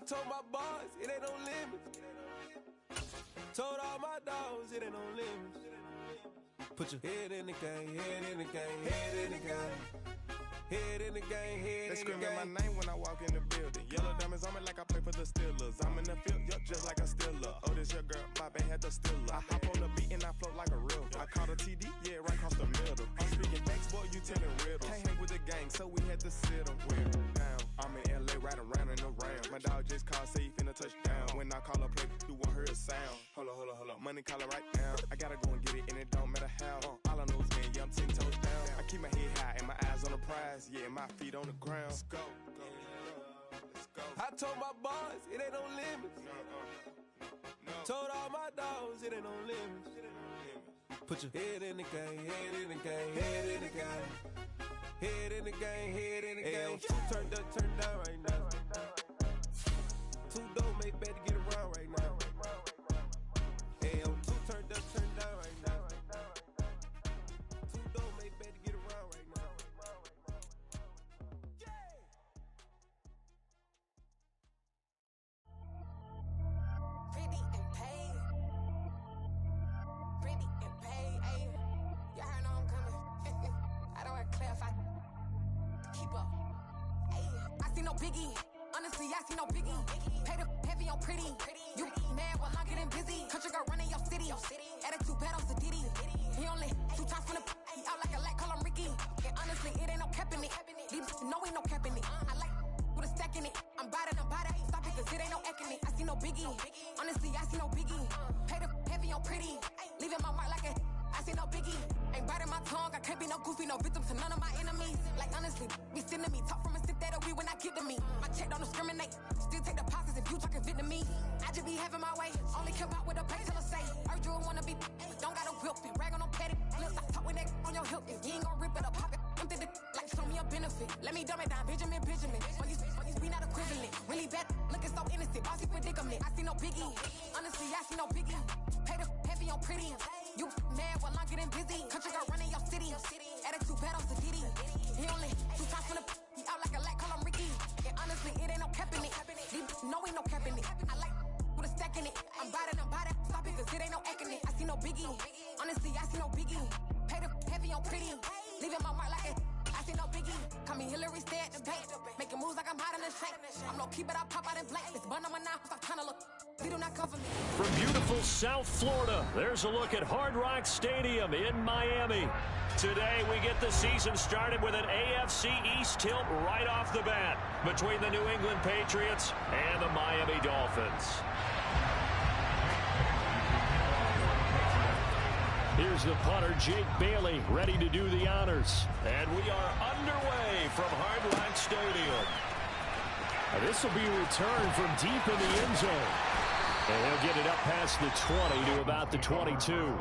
told my boys it ain't no limits. Told all my dogs it ain't no limits. Put your head in the game, head in the game, head in the game. Head in the game, head in the game. They screaming my name when I walk in the building. Yellow diamonds on me like I play for the Steelers. I'm in the field, yup, just like a Steeler. Oh, this your girl, my band had the Steeler. I hop on the beat and I float like a river. I caught a TD, yeah, right across the middle. I'm speaking facts, boy, you telling riddles. Can't hang with the gang, so we had to sit them down. I'm in LA, riding around in the Ram. My dog just called, say he finna touch down. When I call a play, you won't hear a sound. Hold up, money call it right now. I gotta go and get it, and it don't matter how. All I know is, man, yeah, I'm 10 toes down. I keep my head high and my eyes on the prize. Yeah, my feet on the ground. Let's go. Let's go. I told my boys it ain't no limits. No. Told all my dogs it ain't no limits. Put your head in the game, head in the game, head in the game. Head in the game, head in the game. Two turned up, turned down right now. Two dope make bad to get around right now. Hey, two turned up, turned down right now. Two dope make bad to get around right now. Pretty and paid. Pretty and paid, ayy. Y'all heard know I'm coming. I don't want to clarify. Keep up. Ayy, I see no biggie. Honestly, I see no biggie. Pay the heavy on pretty. You mad while I'm getting busy. Country girl running your city. Attitude bad on Sadiddy. He only 2 times from the he out like a lack, call him Ricky. And honestly, it ain't no cap in it. These know ain't no cap in it. I like with a stack in it. I'm bad. Stop it, cause it ain't no eck in it. I see no biggie. Honestly, I see no biggie. Pay the heavy on pretty. Leaving my mark like a I see no biggie. Ain't biting my tongue. I can't be no goofy, no victim to none of my enemies. Like honestly, be sending me talk from a sip that we when I get to me. My check don't discriminate. Still take deposits if you talking Vietnamese. I just be having my way. Only care about what the pay teller say. Urge you wanna be, don't got a whip and rag on no petty. Let's stop talk with that on your hip. If you ain't gon' rip it up, pop it. Empty the like show me a benefit. Let me dumb it down, Benjamin. We not equivalent. Really bad, looking so innocent. Bossy predicament. I see no biggie. Honestly, I see no biggie. Pay the heavy on pretty. You mad while I'm getting busy. Country girl running your city. Attitude bad on Sadiddy. He only 2 times from the he out like a lack, call him Ricky. And honestly, it ain't no cap in it. No, ain't no cap in it. I like with a stack in it. I'm bad. Stop it, cause it ain't no eck in it. I see no biggie. Honestly, I see no biggie. Pay the heavy on pretty. Leaving my mark like a I see no biggie. Call me Hillary, stay at the bank. Making moves like I'm hot in the shank. I'm low key, but I pop out in black. This bun on my knife, stop trying to look. They do not cover me. From beautiful South Florida, there's a look at Hard Rock Stadium in Miami. Today, we get the season started with an AFC East tilt right off the bat between the New England Patriots and the Miami Dolphins. Here's the punter, Jake Bailey, ready to do the honors. And we are underway from Hard Rock Stadium. This will be a return from deep in the end zone. And he'll get it up past the 20 to about the 22.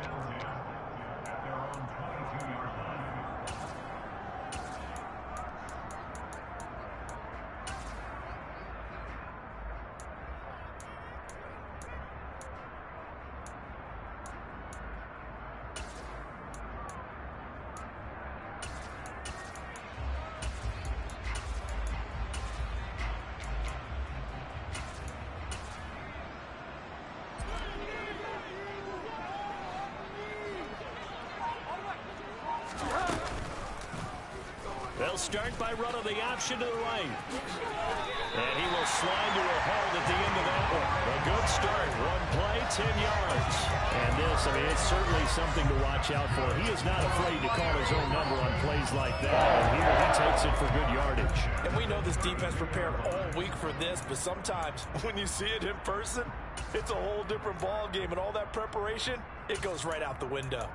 They'll start by running the option to the right. And he will slide to a hold at the end of that one. A good start. 1 play, 10 yards. And this, I mean, it's certainly something to watch out for. He is not afraid to call his own number on plays like that. And here he takes it for good yardage. And we know this defense prepared all week for this, but sometimes when you see it in person, it's a whole different ball game. And all that preparation, it goes right out the window.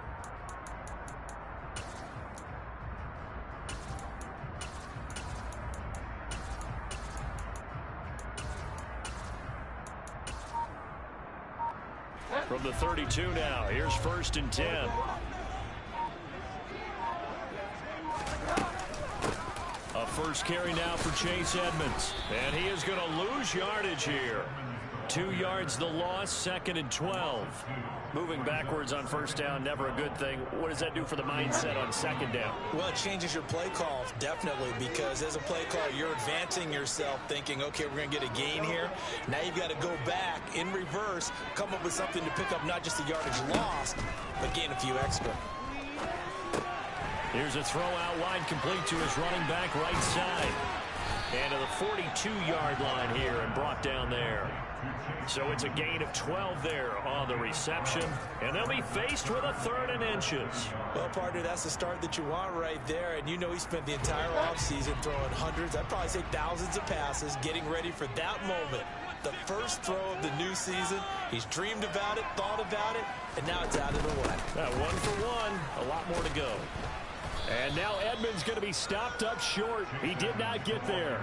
From the 32 now, here's 1st and 10. A first carry now for Chase Edmonds. And he is going to lose yardage here. 2 yards the loss, 2nd and 12. Moving backwards on first down, never a good thing. What does that do for the mindset on 2nd down? Well, it changes your play call, definitely, because as a play caller, you're advancing yourself thinking, okay, we're going to get a gain here. Now you've got to go back in reverse, come up with something to pick up not just the yardage lost, but gain a few extra. Here's a throw out wide, complete to his running back right side. And to the 42-yard line here and brought down there. So it's a gain of 12 there on the reception. And they'll be faced with a 3rd and inches. Well, partner, that's the start that you want right there. And you know he spent the entire offseason throwing hundreds, I'd probably say thousands of passes, getting ready for that moment. The first throw of the new season. He's dreamed about it, thought about it, and now it's out of the way. 1 for 1, a lot more to go. And now Edmonds going to be stopped up short. He did not get there.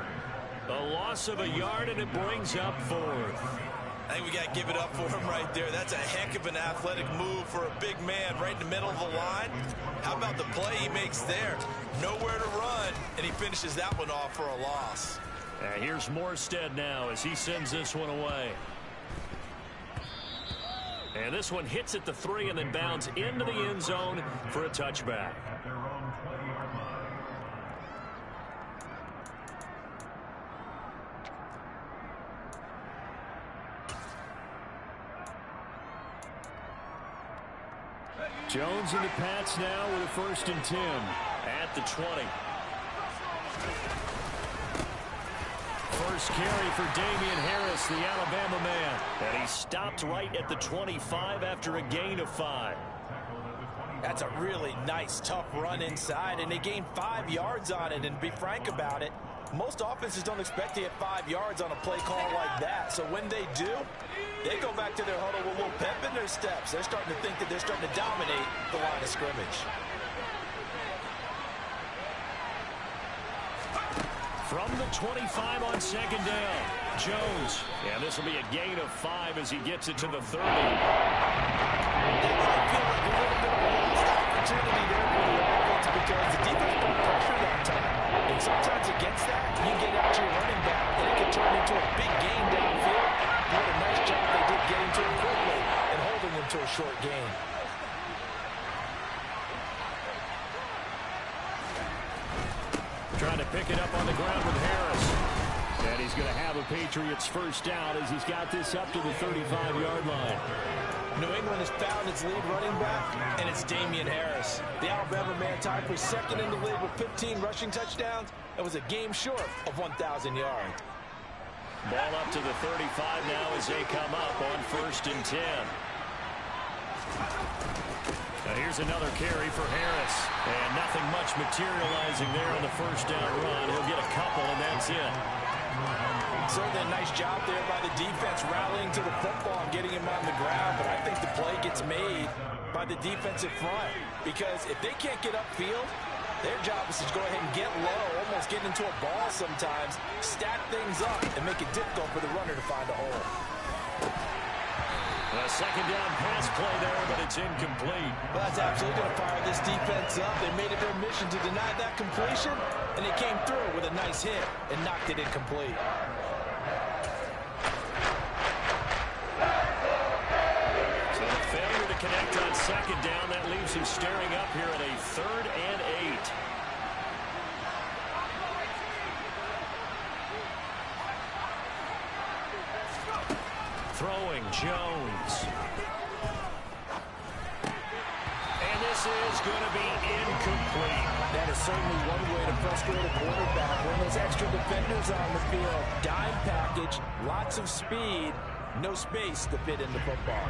A loss of a yard, and it brings up 4th. I think we got to give it up for him right there. That's a heck of an athletic move for a big man right in the middle of the line. How about the play he makes there? Nowhere to run, and he finishes that one off for a loss. Here's Morstead now as he sends this one away. And this one hits at the 3 and then bounds into the end zone for a touchback. Jones and the Pats now with a 1st and 10 at the 20. First carry for Damian Harris, the Alabama man. And he stopped right at the 25 after a gain of 5. That's a really nice, tough run inside, and they gained 5 yards on it. And to be frank about it, most offenses don't expect to hit 5 yards on a play call like that. So when they do, they go back to their huddle with a little pep in their steps. They're starting to think that they're starting to dominate the line of scrimmage. From the 25 on 2nd down, Jones. And this will be a gain of 5 as he gets it to the 30. They might feel like a little bit of a lost opportunity there for the offense because the defense put pressure that time. And sometimes against that, you get out your running back, and it can turn into a big gain downfield. What a nice job they did getting to him quickly and holding him to a short gain. Trying to pick it up on the ground with Harris. And he's going to have a Patriots first down as he's got this up to the 35-yard line. New England has found its lead running back, and it's Damian Harris. The Alabama man tied for 2nd in the league with 15 rushing touchdowns and was a game short of 1,000 yards. Ball up to the 35 now as they come up on 1st and 10. Now here's another carry for Harris. And nothing much materializing there on the first down run. He'll get a couple, and that's it. Certainly a nice job there by the defense rallying to the football and getting him on the ground. But I think the play gets made by the defensive front. Because if they can't get upfield, their job is to go ahead and get low, almost get into a ball sometimes, stack things up, and make it difficult for the runner to find a hole. A 2nd down pass play there, but it's incomplete. Well, that's absolutely going to fire this defense up. They made it their mission to deny that completion, and they came through with a nice hit and knocked it incomplete. So a failure to connect on 2nd down. That leaves him staring up here at a 3rd and 8. Throwing Jones. And this is going to be incomplete. That is certainly one way to frustrate a quarterback. When those extra defenders on the field, dime package, lots of speed, no space to fit in the football.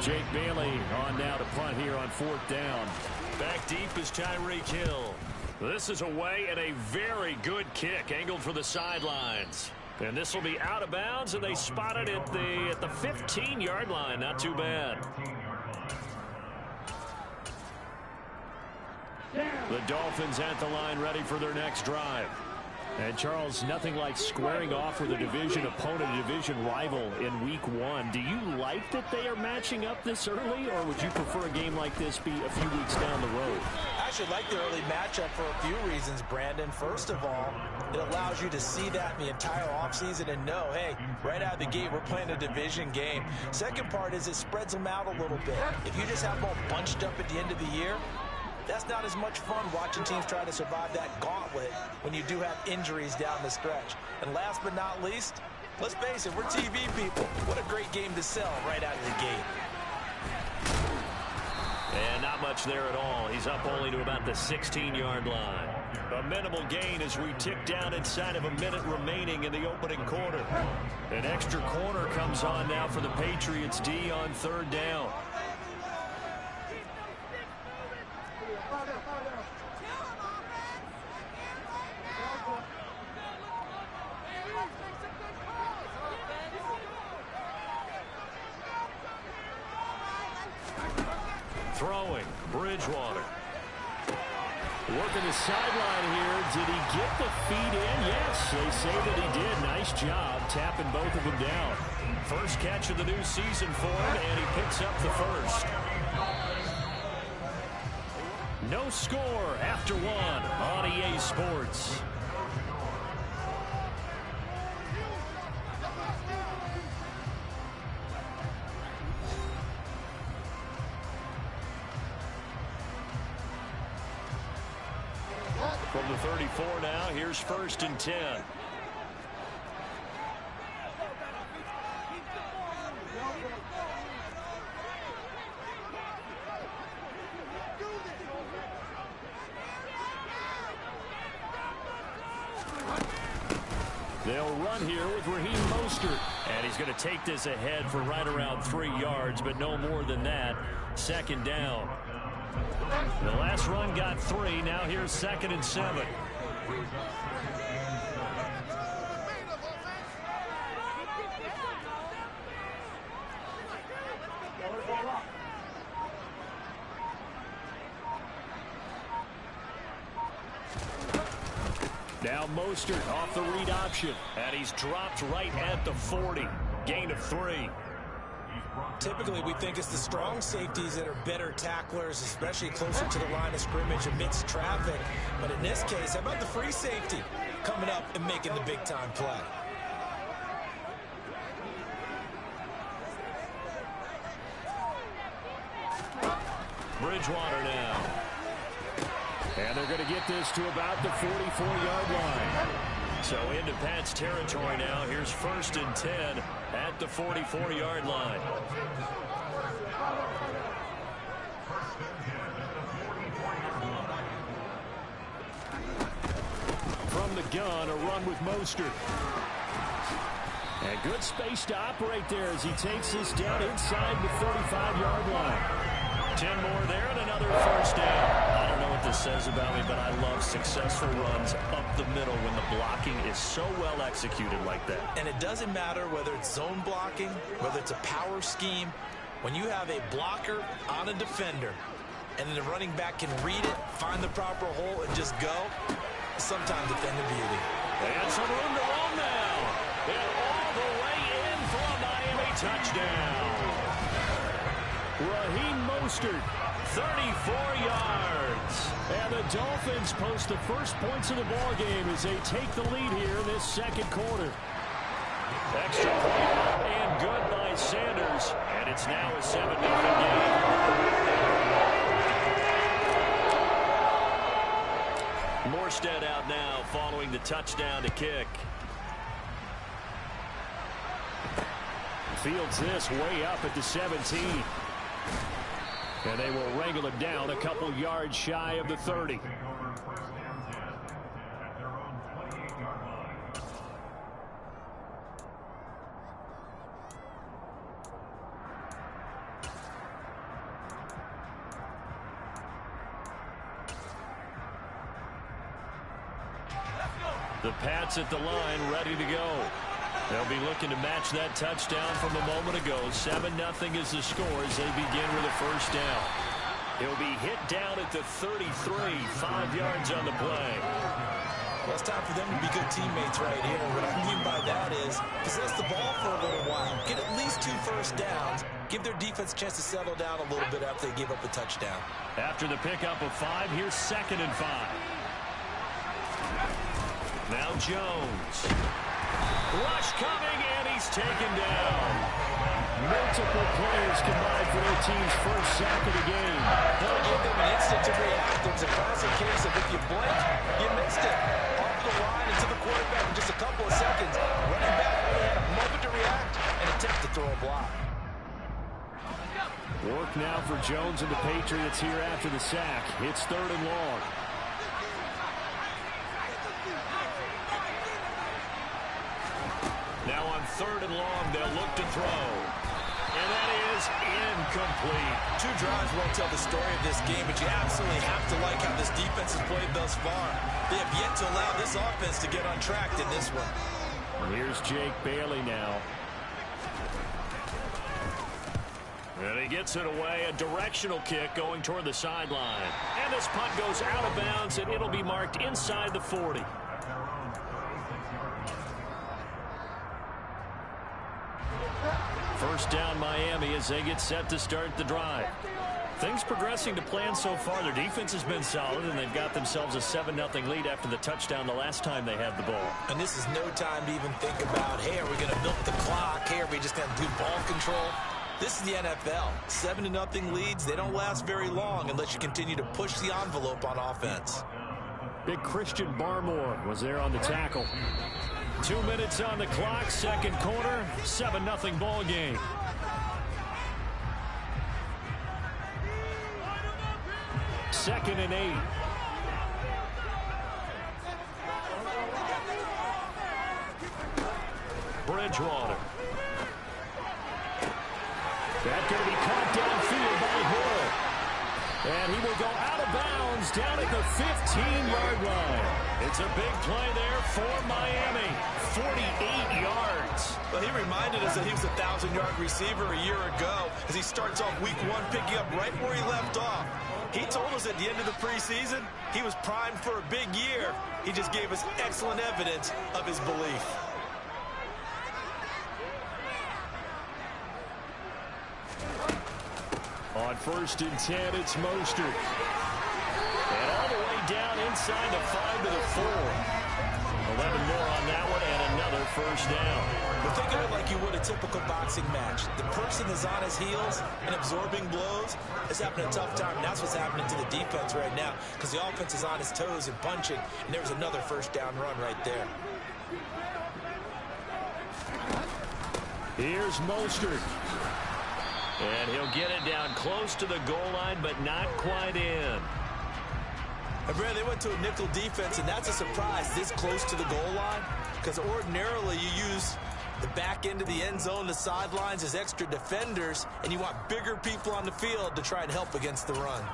Jake Bailey on now to punt here on 4th down. Back deep is Tyreek Hill. This is away and a very good kick angled for the sidelines. And this will be out of bounds, and they spot it at the 15-yard line. Not too bad. The Dolphins at the line ready for their next drive. And, Charles, nothing like squaring off with a division opponent, a division rival in Week 1. Do you like that they are matching up this early, or would you prefer a game like this be a few weeks down the road? I actually like the early matchup for a few reasons, Brandon. First of all, it allows you to see that in the entire offseason and know, hey, right out of the gate, we're playing a division game. Second part is it spreads them out a little bit. If you just have them all bunched up at the end of the year, that's not as much fun watching teams try to survive that gauntlet when you do have injuries down the stretch. And last but not least, let's face it, we're TV people. What a great game to sell right out of the gate. And not much there at all. He's up only to about the 16-yard line. A minimal gain as we tick down inside of a minute remaining in the opening quarter. An extra corner comes on now for the Patriots D on third down. Throwing, Bridgewater. Working the sideline here. Did he get the feet in? Yes, they say that he did. Nice job tapping both of them down. First catch of the new season for him, and he picks up the first. No score after one on EA Sports. From the 34 now, here's 1st and 10. They'll run here with Raheem Mostert. And he's going to take this ahead for right around 3 yards, but no more than that. 2nd down. The last run got 3. Now here's 2nd and 7. Now Mostert off the read option. And he's dropped right at the 40. Gain of 3. Typically, we think it's the strong safeties that are better tacklers, especially closer to the line of scrimmage amidst traffic. But in this case, how about the free safety coming up and making the big-time play? Bridgewater now. And they're going to get this to about the 44-yard line. So into Pat's territory now. Here's 1st and 10 at the 44-yard line. From the gun, a run with Mostert. And good space to operate there as he takes this down inside the 35-yard line. 10 more there and another 1st down. I don't know what this says about me, but I love successful runs up the middle when the blocking is so well executed like that. And it doesn't matter whether it's zone blocking, whether it's a power scheme. When you have a blocker on a defender and then the running back can read it, find the proper hole, and just go, sometimes a thing of beauty. And some room to run now. And all the way in for a Miami touchdown. Raheem Mostert, 34 yards. And the Dolphins post the first points of the ball game as they take the lead here in this 2nd quarter. Extra point up and good by Sanders. And it's now a 7-0 game. Morstead out now following the touchdown to kick. Fields this way up at the 17. And they will wrangle him down a couple yards shy of the 30. The Pats at the line, ready to go. They'll be looking to match that touchdown from a moment ago. 7-0 is the score as they begin with a 1st down. He'll be hit down at the 33, 5 yards on the play. Well, it's time for them to be good teammates right here. What I mean by that is possess the ball for a little while. Get at least 2 first downs. Give their defense a chance to settle down a little bit after they give up a touchdown. After the pickup of 5, here's 2nd and 5. Now Jones. Rush coming, and he's taken down. Multiple players combined for their team's first sack of the game. They'll give them an instant to react. It was a classic case of if you blink, you missed it. Off the line into the quarterback in just a couple of seconds. Running back only had a moment to react and attempt to throw a block. Work now for Jones and the Patriots here after the sack. It's 3rd and long. Now on 3rd and long, they'll look to throw. And that is incomplete. 2 drives won't tell the story of this game, but you absolutely have to like how this defense has played thus far. They have yet to allow this offense to get on track in this one. Here's Jake Bailey now. And he gets it away, a directional kick going toward the sideline. And this punt goes out of bounds, and it'll be marked inside the 40. First down Miami as they get set to start the drive. Things progressing to plan so far. Their defense has been solid, and they've got themselves a 7-0 lead after the touchdown the last time they had the ball. And this is no time to even think about, hey, are we going to milk the clock? Hey, are we just going to do ball control? This is the NFL. 7-0 leads, they don't last very long unless you continue to push the envelope on offense. Big Christian Barmore was there on the tackle. 2 minutes on the clock, 2nd quarter, 7-0 ball game. Second and 8. Bridgewater. That's going to be caught downfield by Hill. And he will go out of bounds down at the 15-yard line. It's a big play there for Miami. 48 yards. Well, he reminded us that he was a 1,000-yard receiver a year ago as he starts off week 1 picking up right where he left off. He told us at the end of the preseason he was primed for a big year. He just gave us excellent evidence of his belief. On 1st and 10, it's Mostert. And all the way down inside the 5 to the 4. 11 more on that one, and another first down. But think of it like you would a typical boxing match. The person is on his heels and absorbing blows is having a tough time. And that's what's happening to the defense right now because the offense is on his toes and punching, and there's another first down run right there. Here's Mostert. And he'll get it down close to the goal line, but not quite in. And Brad, they went to a nickel defense, and that's a surprise this close to the goal line because ordinarily you use the back end of the end zone, the sidelines as extra defenders, and you want bigger people on the field to try and help against the run.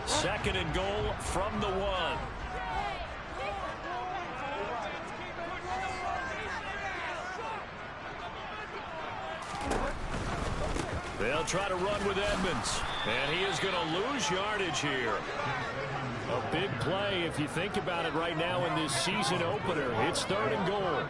Second and goal from the 1. They'll try to run with Edmonds, and he is going to lose yardage here. A big play if you think about it right now in this season opener. It's 3rd and goal.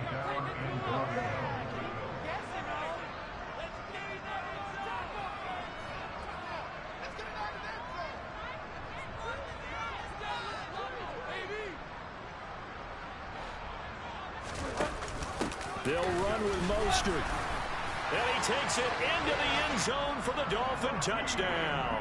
They'll run with Mostert. And he takes it into the end zone for the Dolphin touchdown.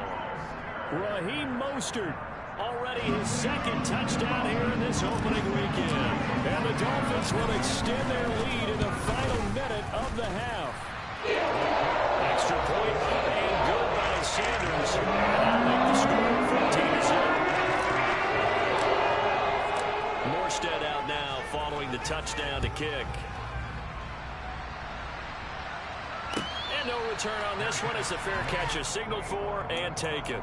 Raheem Mostert, already his 2nd touchdown here in this opening weekend. And the Dolphins will extend their lead in the final minute of the half. Extra point made good by Sanders. And that'll make the score 14-0. Morstead out now following the touchdown to kick. And no return on this one as the fair catch is signaled for and taken.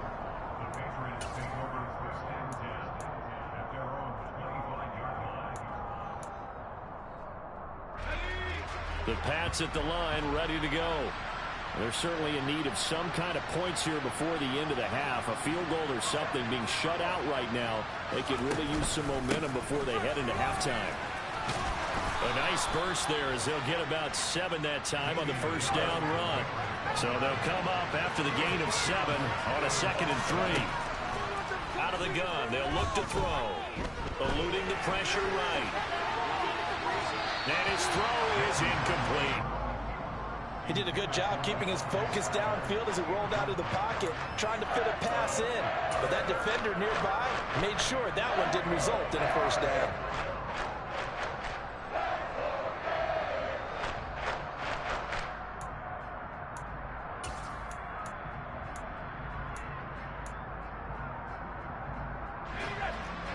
The Pats at the line, ready to go. They're certainly in need of some kind of points here before the end of the half. A field goal or something, being shut out right now. They could really use some momentum before they head into halftime. A nice burst there as they'll get about 7 that time on the first down run. So they'll come up after the gain of 7 on a 2nd and 3. Out of the gun, they'll look to throw. Eluding the pressure right. And his throw is incomplete. He did a good job keeping his focus downfield as he rolled out of the pocket, trying to fit a pass in. But that defender nearby made sure that one didn't result in a first down.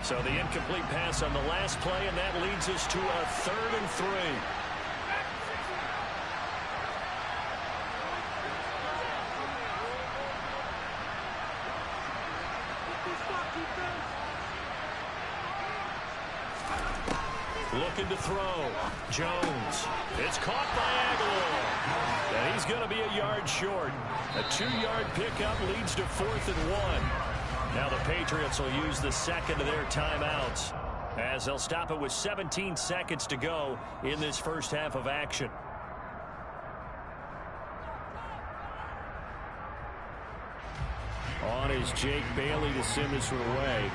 So the incomplete pass on the last play, and that leads us to a 3rd and 3. Looking to throw. Jones. It's caught by Aguilar. And he's going to be a yard short. A 2-yard pickup leads to 4th and 1. Now the Patriots will use the second of their timeouts as they'll stop it with 17 seconds to go in this first half of action. On is Jake Bailey to send this one away.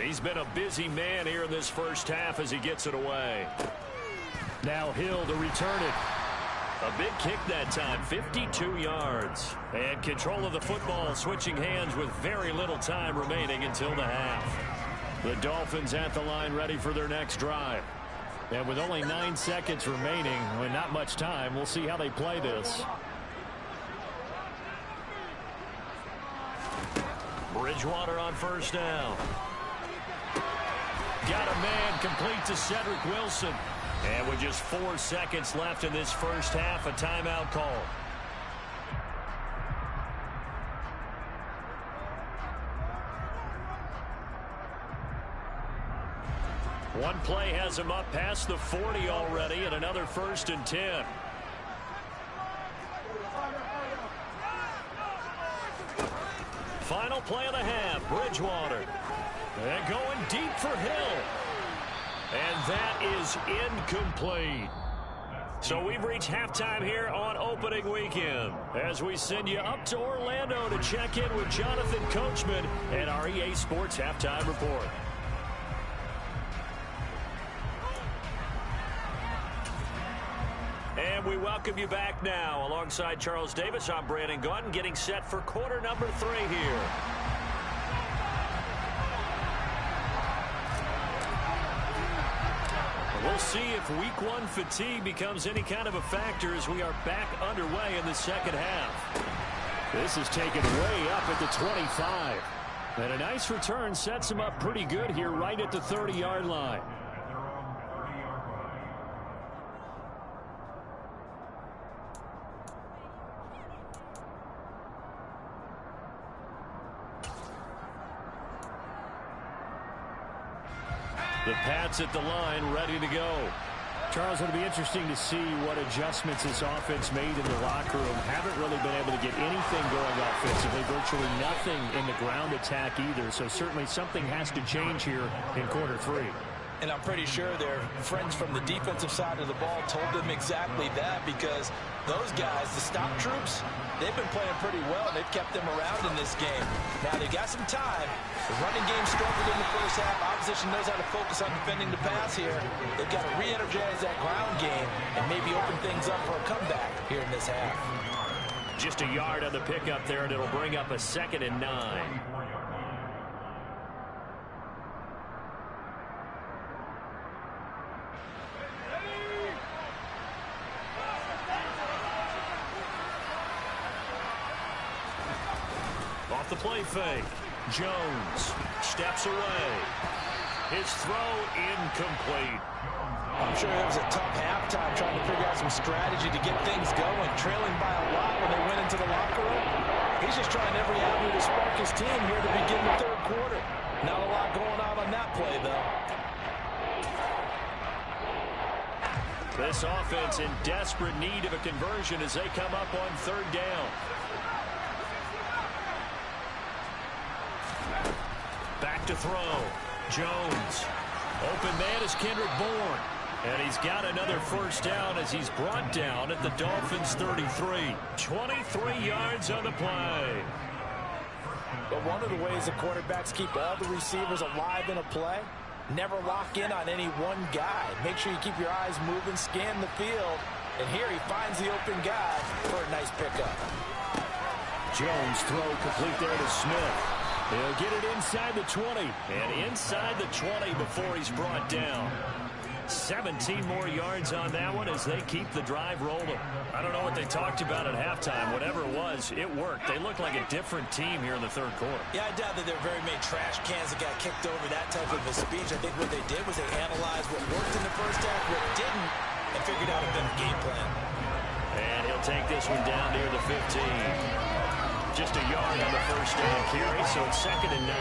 He's been a busy man here in this first half as he gets it away. Now Hill to return it. A big kick that time, 52 yards. And control of the football, switching hands with very little time remaining until the half. The Dolphins at the line ready for their next drive. And with only 9 seconds remaining, and not much time, we'll see how they play this. Bridgewater on first down. Got a man complete to Cedric Wilson. And with just 4 seconds left in this first half, a timeout call. One play has him up past the 40 already, and another 1st and 10. Final play of the half, Bridgewater. And going deep for Hill. And that is incomplete. So we've reached halftime here on opening weekend as we send you up to Orlando to check in with Jonathan Coachman and our EA Sports Halftime Report. And we welcome you back now. Alongside Charles Davis, I'm Brandon Gaudin, getting set for quarter number 3 here. We'll see if week 1 fatigue becomes any kind of a factor as we are back underway in the second half. This is taken way up at the 25. And a nice return sets him up pretty good here right at the 30-yard line. The Pats at the line, ready to go. Charles, it'll be interesting to see what adjustments this offense made in the locker room. Haven't really been able to get anything going offensively, virtually nothing in the ground attack either. So certainly something has to change here in quarter 3. And I'm pretty sure their friends from the defensive side of the ball told them exactly that, because those guys, the stop troops, they've been playing pretty well. They've kept them around in this game. Now they've got some time. The running game struggled in the first half. Opposition knows how to focus on defending the pass here. They've got to re-energize that ground game and maybe open things up for a comeback here in this half. Just a yard on the pickup there, and it'll bring up a 2nd and 9. Off the play fake. Jones steps away. His throw incomplete. I'm sure it was a tough halftime trying to figure out some strategy to get things going. Trailing by a lot when they went into the locker room. He's just trying every avenue to spark his team here to begin the 3rd quarter. Not a lot going on that play, though. This offense in desperate need of a conversion as they come up on third down. Back to throw. Jones. Open man is Kendrick Bourne. And he's got another first down as he's brought down at the Dolphins' 33. 23 yards on the play. But one of the ways the quarterbacks keep all the receivers alive in a play, never lock in on any one guy. Make sure you keep your eyes moving, scan the field. And here he finds the open guy for a nice pickup. Jones throw complete there to Smith. He'll get it inside the 20 and inside the 20 before he's brought down. 17 more yards on that one as they keep the drive rolling. I don't know what they talked about at halftime. Whatever it was, it worked. They look like a different team here in the third quarter. Yeah, I doubt that there are very many trash cans that got kicked over, that type of a speech. I think what they did was they analyzed what worked in the first half, what didn't, and figured out a better game plan. And he'll take this one down near the 15. Just a yard on the first down carry, so it's 2nd and 9.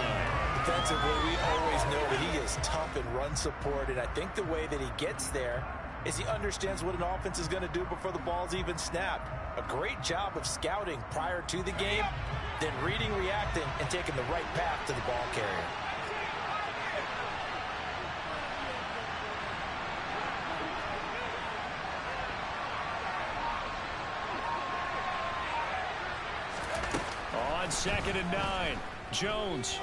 Defensively, we always know that he is tough in run support, and I think the way that he gets there is he understands what an offense is going to do before the ball's even snapped. A great job of scouting prior to the game, then reading, reacting, and taking the right path to the ball carrier. On 2nd and 9, Jones.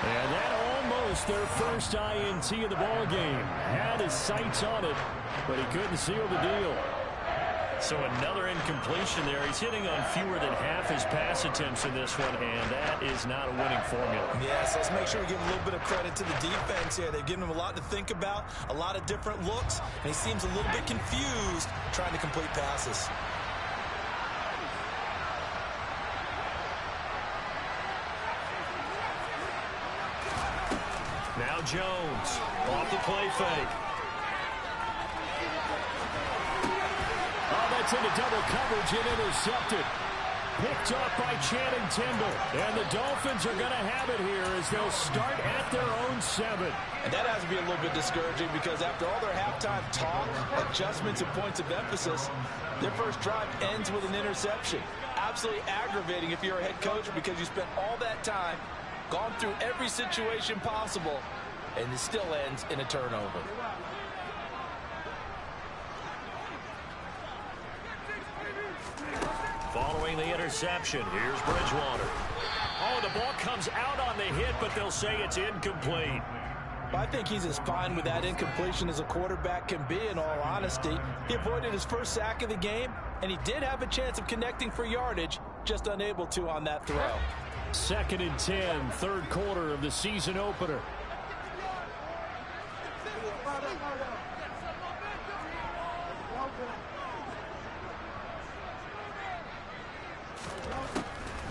And that almost their first INT of the ball game. Had his sights on it, but he couldn't seal the deal. So another incompletion there. He's hitting on fewer than half his pass attempts in this one, and that is not a winning formula. Yes, let's make sure we give a little bit of credit to the defense here. They've given him a lot to think about, a lot of different looks, and he seems a little bit confused trying to complete passes. Now Jones off the play fake. Oh, that's into double coverage and intercepted. Picked off by Channing Tindall. And the Dolphins are going to have it here as they'll start at their own 7. And that has to be a little bit discouraging because after all their halftime talk, adjustments, and points of emphasis, their first drive ends with an interception. Absolutely aggravating if you're a head coach because you spent all that time, gone through every situation possible, and it still ends in a turnover. Following the interception, here's Bridgewater. Oh, the ball comes out on the hit, but they'll say it's incomplete. I think he's as fine with that incompletion as a quarterback can be, in all honesty. He avoided his first sack of the game, and he did have a chance of connecting for yardage, just unable to on that throw. 2nd and 10, third quarter of the season opener.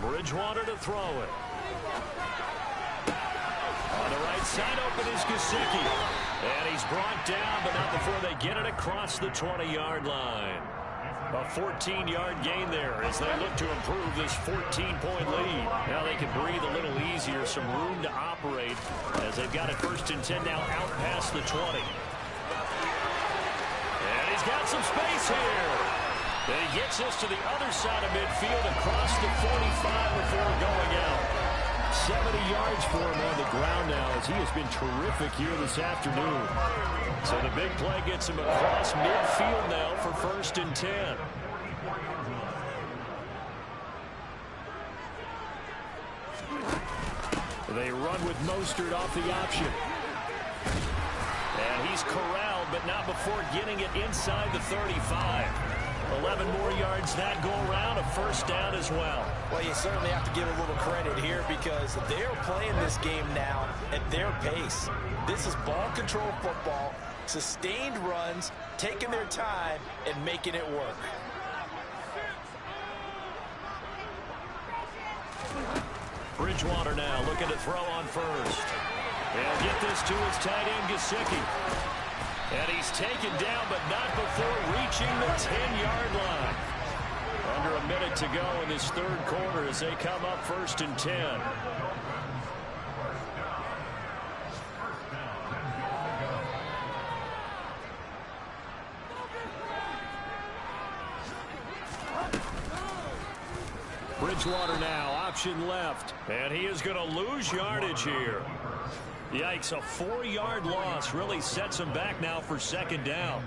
Bridgewater to throw it. On the right side, open is Gesicki. And he's brought down, but not before they get it across the 20-yard line. A 14-yard gain there as they look to improve this 14-point lead. Now they can breathe a little easier, some room to operate as they've got it 1st and 10 now out past the 20. And he's got some space here. And he gets us to the other side of midfield across the 45 before going out. 70 yards for him on the ground now as he has been terrific here this afternoon. So the big play gets him across midfield now for 1st and 10. They run with Mostert off the option. And he's corralled, but not before getting it inside the 35. 11 more yards that go around, a first down as well. Well, you certainly have to give a little credit here because they're playing this game now at their pace. This is ball control football, sustained runs, taking their time, and making it work. Bridgewater now looking to throw on first. They'll get this to his tight end, Gesicki. And he's taken down, but not before reaching the 10-yard line. Under a minute to go in this third quarter as they come up 1st and 10. Bridgewater now, option left. And he is going to lose yardage here. Yikes, a 4-yard loss really sets him back now for second down.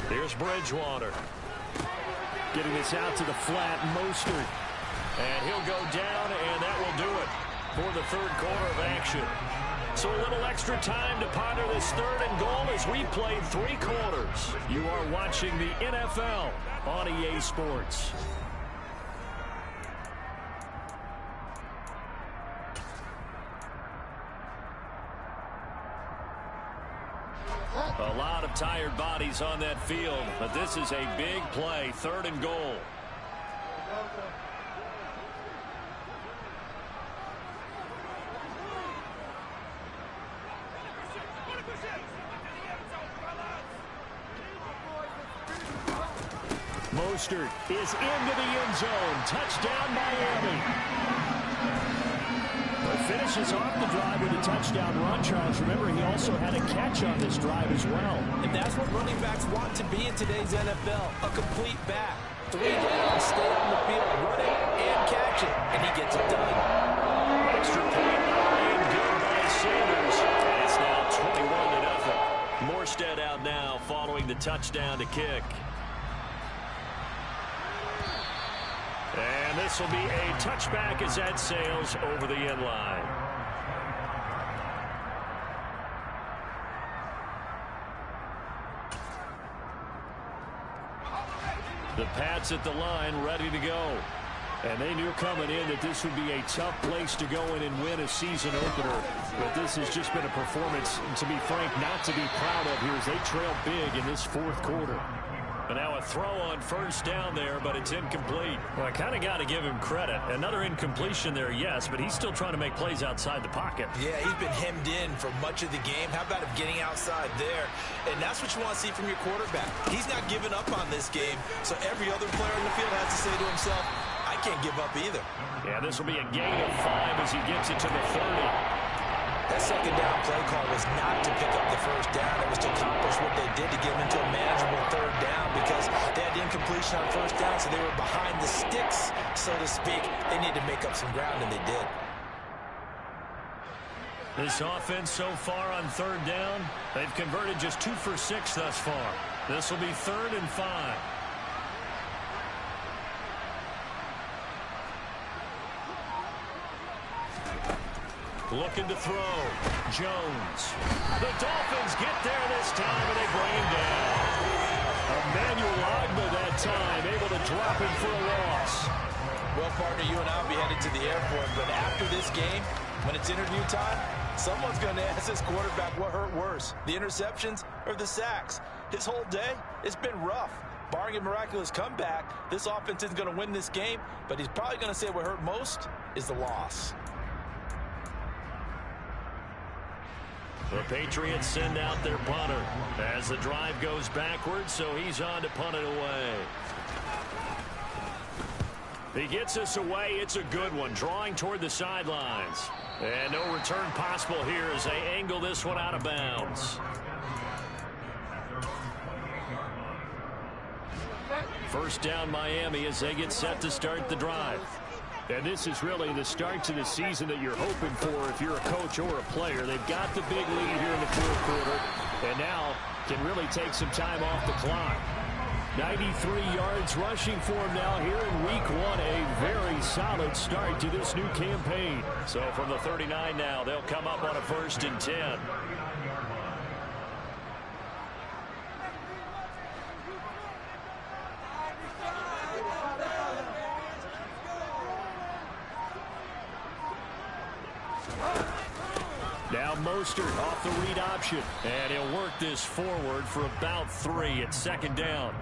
Here's Bridgewater. Getting this out to the flat, Mostert. And he'll go down, and that will do it for the third quarter of action. So a little extra time to ponder this third and goal as we played 3 quarters. You are watching the NFL on EA Sports. A lot of tired bodies on that field, but this is a big play, third and goal. Mostert is into the end zone. Touchdown, Miami. Finishes off the drive with a touchdown run, Charles. Remember, he also had a catch on this drive as well. And that's what running backs want to be in today's NFL, a complete back. 3 downs, stay on the field, run it, and catch it, and he gets it done. Extra point and good by Sanders. And it's now 21-0. Morstead out now following the touchdown to kick. And this will be a touchback as that sails over the end line. The Pats at the line ready to go. And they knew coming in that this would be a tough place to go in and win a season opener. But this has just been a performance, to be frank, not to be proud of here as they trail big in this fourth quarter. And now a throw on first down there, but it's incomplete. Well, I kind of got to give him credit. Another incompletion there, yes, but he's still trying to make plays outside the pocket. Yeah, he's been hemmed in for much of the game. How about him getting outside there? And that's what you want to see from your quarterback. He's not giving up on this game, so every other player in the field has to say to himself, I can't give up either. Yeah, this will be a gain of 5 as he gets it to the 30. That second down play call was not to pick up the first down. It was to accomplish what they did to get them into a manageable third down because they had incompletion on first down, so they were behind the sticks, so to speak. They needed to make up some ground, and they did. This offense so far on third down, they've converted just 2 for 6 thus far. This will be 3rd and 5. Looking to throw. Jones. The Dolphins get there this time, and they bring him down. Emmanuel Ogbah that time, able to drop him for a loss. Well, partner, you and I will be headed to the airport, but after this game, when it's interview time, someone's going to ask this quarterback what hurt worse, the interceptions or the sacks. His whole day, it's been rough. Barring a miraculous comeback, this offense isn't going to win this game, but he's probably going to say what hurt most is the loss. The Patriots send out their punter as the drive goes backwards, so he's on to punt it away. He gets us away. It's a good one, drawing toward the sidelines. And no return possible here as they angle this one out of bounds. First down, Miami, as they get set to start the drive. And this is really the start to the season that you're hoping for if you're a coach or a player. They've got the big lead here in the fourth quarter, and now can really take some time off the clock. 93 yards rushing for him now here in week 1. A very solid start to this new campaign. So from the 39 now, they'll come up on a 1st and 10. Now Mostert off the read option, and he'll work this forward for about 3 at 2nd down.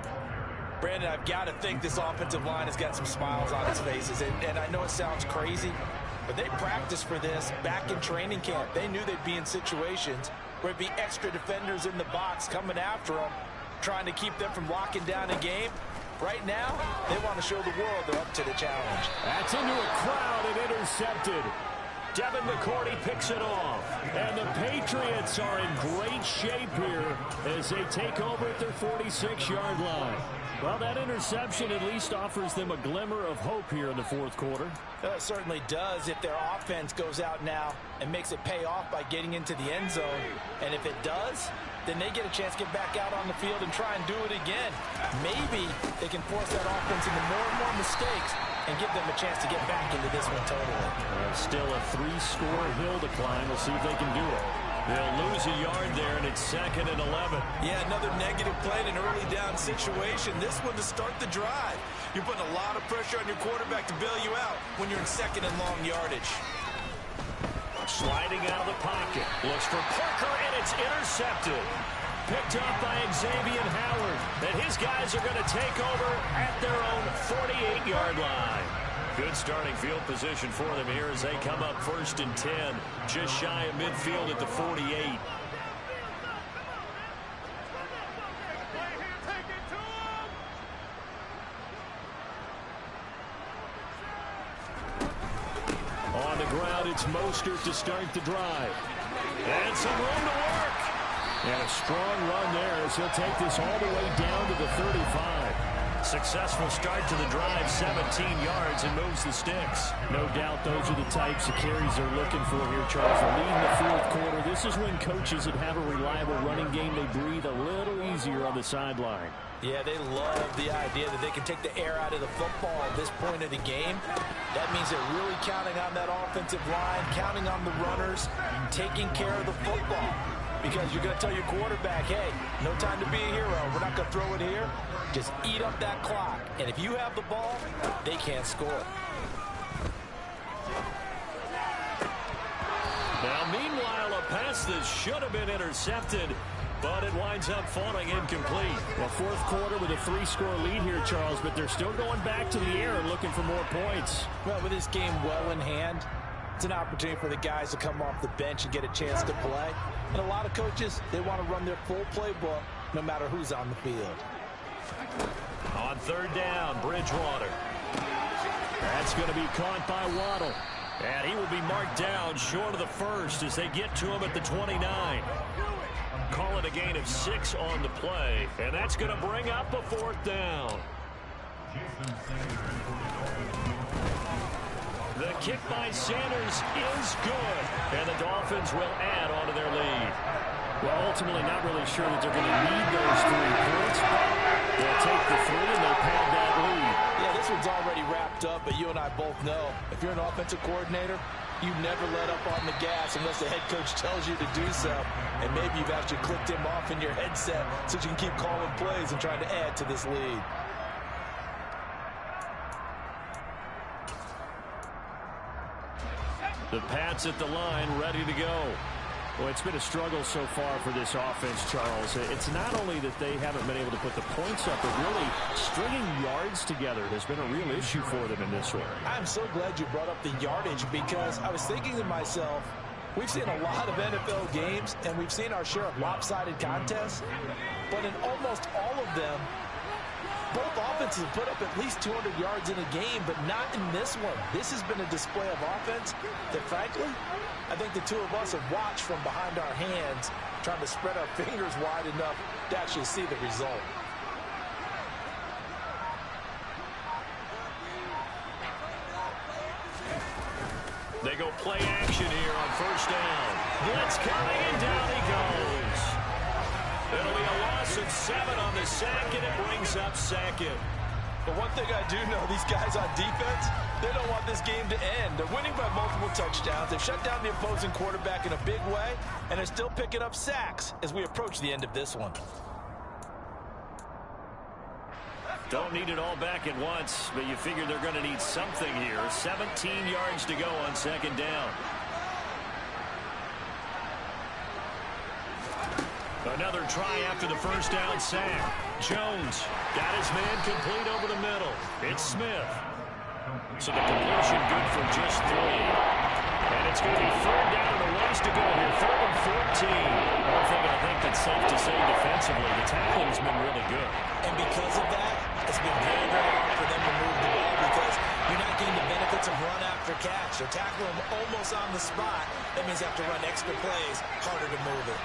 Brandon, I've got to think this offensive line has got some smiles on its faces, and I know it sounds crazy, but they practiced for this back in training camp. They knew they'd be in situations where it'd be extra defenders in the box coming after them, trying to keep them from locking down a game. Right now, they want to show the world they're up to the challenge. That's into a crowd and intercepted. Devin McCourty picks it off. And the Patriots are in great shape here as they take over at their 46-yard line. Well, that interception at least offers them a glimmer of hope here in the fourth quarter. It certainly does if their offense goes out now and makes it pay off by getting into the end zone. And if it does, then they get a chance to get back out on the field and try and do it again. Maybe they can force that offense into more and more mistakes and give them a chance to get back into this one totally. Still a 3-score hill to climb. We'll see if they can do it. They'll lose a yard there, and it's 2nd and 11. Yeah, another negative play in an early down situation. This one to start the drive. You're putting a lot of pressure on your quarterback to bail you out when you're in 2nd and long yardage. Sliding out of the pocket. Looks for Parker, and it's intercepted. Picked up by Xavier Howard. And his guys are going to take over at their own 48-yard line. Good starting field position for them here as they come up 1st and 10. Just shy of midfield at the 48. On the ground, it's Mostert to start the drive. And some room to work. And a strong run there as he'll take this all the way down to the 35. Successful start to the drive, 17 yards, and moves the sticks. No doubt those are the types of carries they're looking for here, Charles. They're leading the fourth quarter. This is when coaches that have a reliable running game, they breathe a little easier on the sideline. Yeah, they love the idea that they can take the air out of the football at this point of the game. That means they're really counting on that offensive line, counting on the runners, taking care of the football. Because you're going to tell your quarterback, hey, no time to be a hero. We're not going to throw it here. Just eat up that clock. And if you have the ball, they can't score. Now, meanwhile, a pass that should have been intercepted, but it winds up falling incomplete. Well, fourth quarter with a 3-score lead here, Charles, but they're still going back to the air and looking for more points. Well, with this game well in hand, it's an opportunity for the guys to come off the bench and get a chance to play. And a lot of coaches, they want to run their full playbook no matter who's on the field. On 3rd down, Bridgewater. That's going to be caught by Waddle. And he will be marked down short of the first as they get to him at the 29. Call it a gain of 6 on the play. And that's going to bring up a 4th down. The kick by Sanders is good. And the Dolphins will add on to their lead. Well, ultimately not really sure that they're going to need those 3 points. They'll take the 3 and they'll pad that lead. Yeah, this one's already wrapped up, but you and I both know if you're an offensive coordinator, you never let up on the gas unless the head coach tells you to do so. And maybe you've actually clicked him off in your headset so you can keep calling plays and trying to add to this lead. The Pats at the line, ready to go. Well, it's been a struggle so far for this offense, Charles. It's not only that they haven't been able to put the points up, but really stringing yards together has been a real issue for them in this one. I'm so glad you brought up the yardage because I was thinking to myself, we've seen a lot of NFL games and we've seen our share of lopsided contests, but in almost all of them, both offenses have put up at least 200 yards in a game, but not in this one. This has been a display of offense that, frankly, I think the two of us have watched from behind our hands, trying to spread our fingers wide enough to actually see the result. They go play action here on 1st down. Blitz coming, and down he goes. It'll be a loss of 7 on the sack, and it brings up 2nd. But one thing I do know, these guys on defense, they don't want this game to end. They're winning by multiple touchdowns. They've shut down the opposing quarterback in a big way, and they're still picking up sacks as we approach the end of this one. Don't need it all back at once, but you figure they're going to need something here. 17 yards to go on 2nd down. Another try after the 1st down sack. Jones got his man complete over the middle. It's Smith. So the completion good for just 3. And it's going to be third down and a ways to go here. 3rd and 14. One thing I think that's safe to say defensively, the tackling has been really good. And because of that, it's been very, very hard for them to move the ball because you're not getting the benefits of run after catch. They're tackling them almost on the spot. That means they have to run extra plays, harder to move it.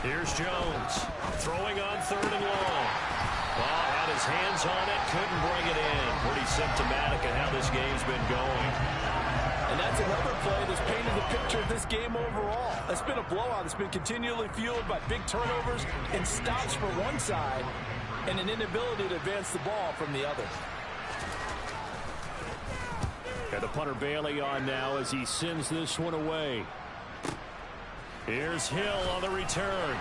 Here's Jones throwing on 3rd and long. Ball had his hands on it, couldn't bring it in. Pretty symptomatic of how this game's been going. And that's another play that's painted the picture of this game overall. It's been a blowout. It's been continually fueled by big turnovers and stops for one side and an inability to advance the ball from the other. Got the punter Bailey on now as he sends this one away. Here's Hill on the return.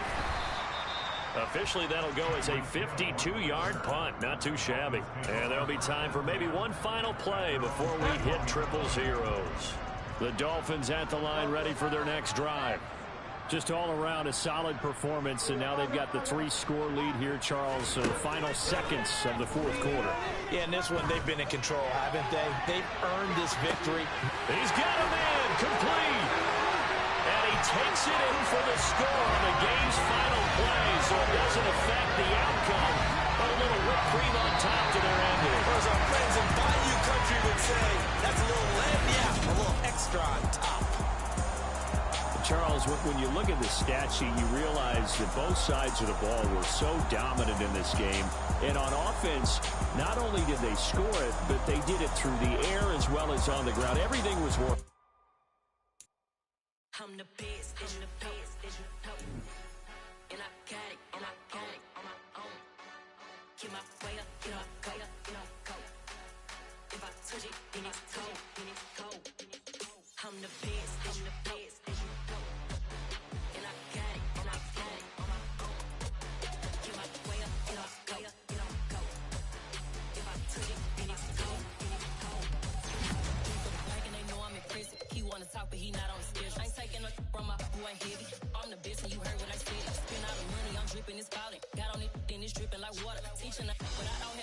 Officially, that'll go as a 52-yard punt. Not too shabby. And there'll be time for maybe one final play before we hit triple zeros. The Dolphins at the line ready for their next drive. Just all around a solid performance, and now they've got the 3-score lead here, Charles. So the final seconds of the 4th quarter. Yeah, in this one, they've been in control, haven't they? They've earned this victory. He's got him in, complete. And he takes it in for the score on the game's final play, so it doesn't affect the outcome. But a little whipped cream on top to their ending. Or as our friends in Bayou Country would say, that's a little a little extra on top. Charles, when you look at the stat sheet, you realize that both sides of the ball were so dominant in this game. And on offense, not only did they score it, but they did it through the air as well as on the ground. Everything was working. I'm the best, and you know. And I got it on my own. Get my way up, go. If I touch it, then it's cold. I'm the best, and you know. And I got it on my own. Get my way up, go. If I touch it, then it's cold. Like and they know I'm impressive. He wanna talk, but he not on the schedule. I ain't taking no from my boy heavy. I'm the best, and you heard what I said. Spend all the money, I'm dripping, it's falling. Got on it, then it's dripping like water. Teaching, but I don't have